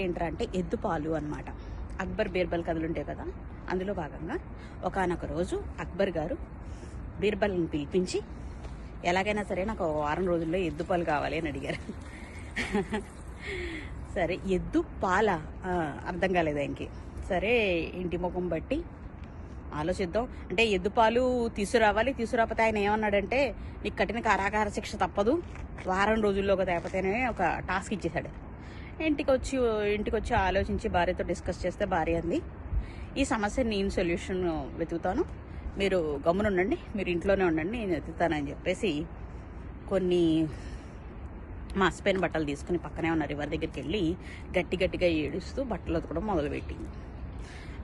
ఏంటంటే ఎద్దు పాలు అన్నమాట. అక్బర్ బీర్బల్ కథలు ఉంటాయి కదా, అందులో భాగంగా ఒకానొక రోజు అక్బర్ గారు బీర్బల్ని పిలిపించి ఎలాగైనా సరే నాకు వారం రోజుల్లో ఎద్దు పాలు కావాలి అని అడిగారు. సరే ఎద్దు పాల అర్థం కాలేదు ఆయనకి. సరే ఇంటి ముఖం బట్టి ఆలోచిద్దాం అంటే ఎద్దు పాలు తీసుకురావాలి, తీసుకురాకపోతే ఆయన ఏమన్నాడంటే నీకు కఠిన కారాగార శిక్ష తప్పదు, వారం రోజుల్లో తేకపోతేనే ఒక టాస్క్ ఇచ్చేసాడు. ఇంటికి వచ్చి ఆలోచించి భార్యతో డిస్కస్ చేస్తే భార్య అంది, ఈ సమస్య నేను సొల్యూషన్ వెతుకుతాను, మీరు గమ్మున ఉండండి, మీరు ఇంట్లోనే ఉండండి, నేను వెతుకుతానని చెప్పేసి కొన్ని మాసిపోయిన బట్టలు తీసుకుని పక్కనే ఉన్న రివర్ దగ్గరికి వెళ్ళి గట్టిగా ఏడుస్తూ బట్టలు ఉతకడం మొదలుపెట్టింది.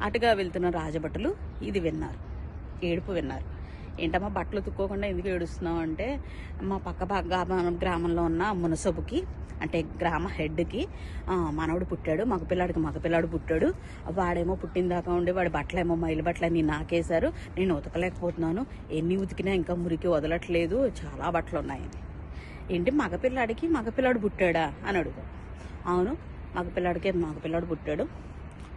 అటుగా వెళ్తున్న రాజభటులు ఇది విన్నారు, ఏడుపు విన్నారు. ఏంటమ్మా బట్టలు ఉతుక్కోకుండా ఎందుకు ఏడుస్తున్నావు అంటే, మా పక్క గ్రామంలో ఉన్న మునసబుకి అంటే గ్రామ హెడ్కి మనవడు పుట్టాడు, మగపిల్లాడు పుట్టాడు, వాడేమో పుట్టిన దాకా ఉండి వాడి బట్టలేమో మైలు బట్టలన్నీ నాకేశారు, నేను ఉతకలేకపోతున్నాను, ఎన్ని ఉతికినా ఇంకా మురికి వదలట్లేదు, చాలా బట్టలు ఉన్నాయని. ఏంటి మగపిల్లాడు పుట్టాడా అని అడుగు. అవును మగపిల్లాడు పుట్టాడు,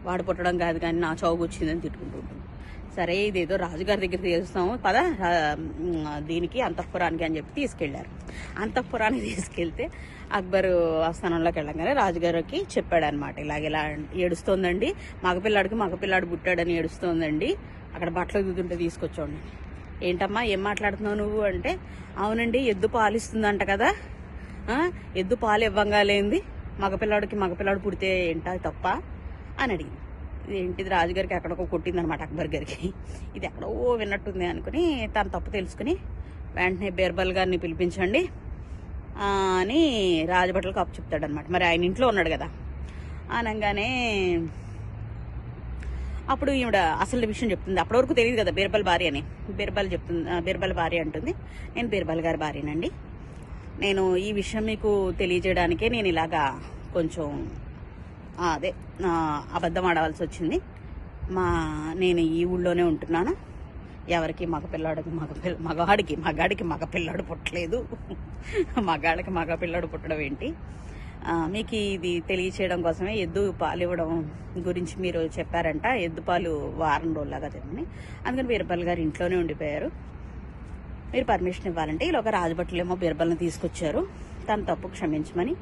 వాడు పుట్టడం కాదు కానీ నా చౌగు వచ్చిందని తిట్టుకుంటూ ఉంటుంది. సరే ఇదేదో రాజుగారి దగ్గర తెలుస్తాము పద దీనికి అంతఃపురానికి అని చెప్పి తీసుకెళ్లారు. అంతఃపురానికి తీసుకెళ్తే అక్బర్ ఆస్థానంలోకి వెళ్ళగానే రాజుగారికి చెప్పాడు అనమాట, ఇలా ఏడుస్తోందండి, మగపిల్లాడు పుట్టాడని ఏడుస్తోందండి, అక్కడ బట్టలు దిద్దుంటే తీసుకొచ్చాడు. ఏంటమ్మా ఏం మాట్లాడుతున్నావు నువ్వు అంటే, అవునండి ఎద్దు పాలు ఇస్తుందంట కదా, ఎద్దు పాలు ఇవ్వంగాలేంది, మగపిల్లాడు పుడితే ఏంటా తప్ప అని అడిగింది. ఏంటిది రాజుగారికి ఎక్కడికో కొట్టిందనమాట అక్బర్ గారికి. ఇది ఎక్కడో విన్నట్టుంది అనుకుని తను తప్పు తెలుసుకుని వెంటనే బీర్బల్ గారిని పిలిపించండి అని రాజభట్లకు అప్పు చెప్తాడనమాట. మరి ఆయన ఇంట్లో ఉన్నాడు కదా అనగానే అప్పుడు ఈవిడ అసలు విషయం చెప్తుంది. అప్పటి వరకు తెలియదు కదా బీర్బల్ భార్య అని. బీర్బల్ భార్య అంటుంది, నేను బీర్బల్ గారి భార్యనండి, నేను ఈ విషయం మీకు తెలియజేయడానికే నేను ఇలాగా కొంచెం అబద్ధం ఆడవలసి వచ్చింది. నేను ఈ ఊళ్ళోనే ఉంటున్నాను, ఎవరికి మగాడికి మగపిల్లాడు పుట్టలేదు, మగపిల్లాడు పుట్టడం ఏంటి, మీకు ఇది తెలియచేయడం కోసమే ఎద్దు పాలు ఇవ్వడం గురించి మీరు చెప్పారంట, ఎద్దు పాలు వారం రోజులాగా తిని, అందుకని బీర్బల్ గారు ఇంట్లోనే ఉండిపోయారు, మీరు పర్మిషన్ ఇవ్వాలంటే ఈలోగా రాజభటులేమో బీర్బల్ని తీసుకొచ్చారు, తన తప్పు క్షమించమని,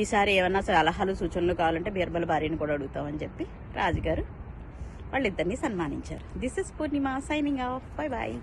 ఈసారి ఏమన్నా సలహాలు సూచనలు కావాలంటే బీర్బల్ భార్యని కూడా అడుగుతామని చెప్పి రాజుగారు వాళ్ళిద్దరిని సన్మానించారు. This is Purnima signing off. Bye bye.